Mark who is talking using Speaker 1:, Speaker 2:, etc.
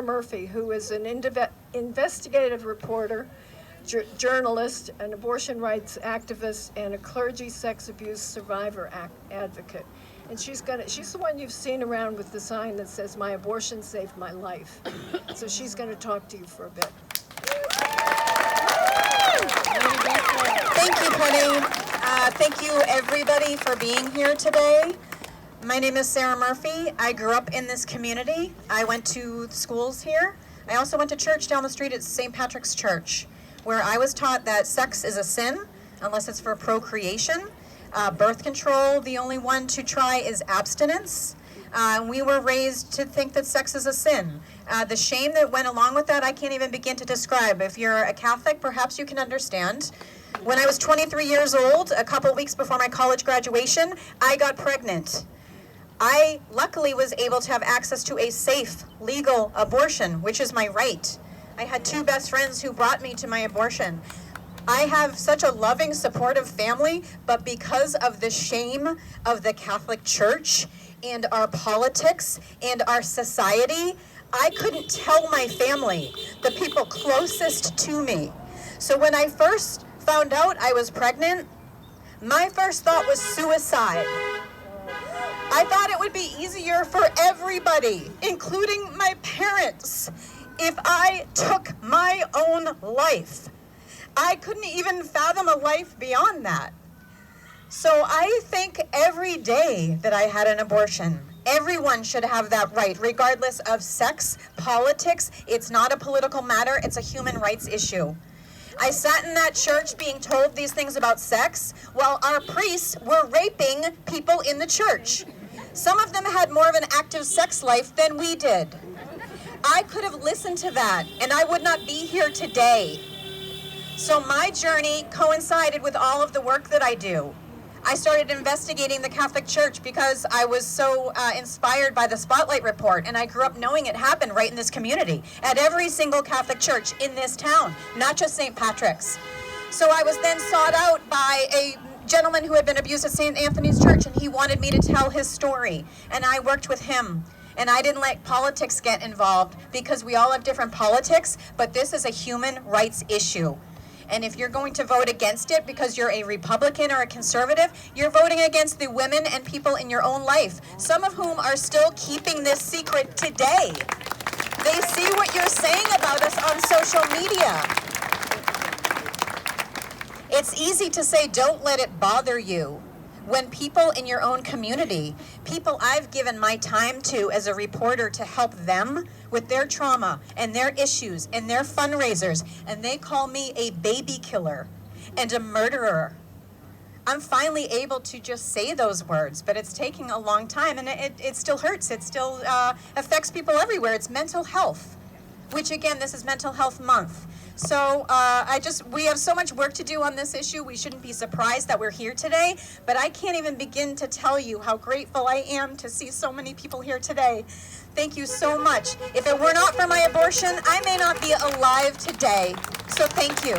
Speaker 1: Murphy, who is an investigative reporter, journalist, an abortion rights activist, and a clergy sex abuse survivor advocate. And she's the one you've seen around with the sign that says, "My abortion saved my life." So she's going to talk to you for a bit.
Speaker 2: Thank you, Penny. Thank you, everybody, for being here today. My name is Sarah Murphy. I grew up in this community. I went to schools here. I also went to church down the street at St. Patrick's Church, where I was taught that sex is a sin unless it's for procreation. Birth control, the only one to try is abstinence. We were raised to think that sex is a sin. The shame that went along with that, I can't even begin to describe. If you're a Catholic, perhaps you can understand. When I was 23 years old, a couple weeks before my college graduation, I got pregnant. I luckily was able to have access to a safe, legal abortion, which is my right. I had two best friends who brought me to my abortion. I have such a loving, supportive family, but because of the shame of the Catholic Church and our politics and our society, I couldn't tell my family, the people closest to me. So when I first found out I was pregnant, my first thought was suicide. I thought it would be easier for everybody, including my parents, if I took my own life. I couldn't even fathom a life beyond that. So I think every day that I had an abortion, everyone should have that right, regardless of sex, politics. It's not a political matter, it's a human rights issue. I sat in that church being told these things about sex while our priests were raping people in the church. Some of them had more of an active sex life than we did. I could have listened to that, and I would not be here today. So my journey coincided with all of the work that I do. I started investigating the Catholic Church because I was so inspired by the Spotlight Report, and I grew up knowing it happened right in this community, at every single Catholic church in this town, not just St. Patrick's. So I was then sought out by a gentleman who had been abused at St. Anthony's Church, and he wanted me to tell his story, and I worked with him. And I didn't let politics get involved because we all have different politics, but this is a human rights issue. And if you're going to vote against it because you're a Republican or a conservative, you're voting against the women and people in your own life, some of whom are still keeping this secret today. They see what you're saying about us on social media. It's easy to say, don't let it bother you. When people in your own community, people I've given my time to as a reporter to help them with their trauma and their issues and their fundraisers, and they call me a baby killer and a murderer. I'm finally able to just say those words, but it's taking a long time, and it still hurts. It still affects people everywhere. It's mental health, which again, this is Mental Health Month. So we have so much work to do on this issue. We shouldn't be surprised that we're here today, but I can't even begin to tell you how grateful I am to see so many people here today. Thank you so much. If it were not for my abortion, I may not be alive today. So thank you.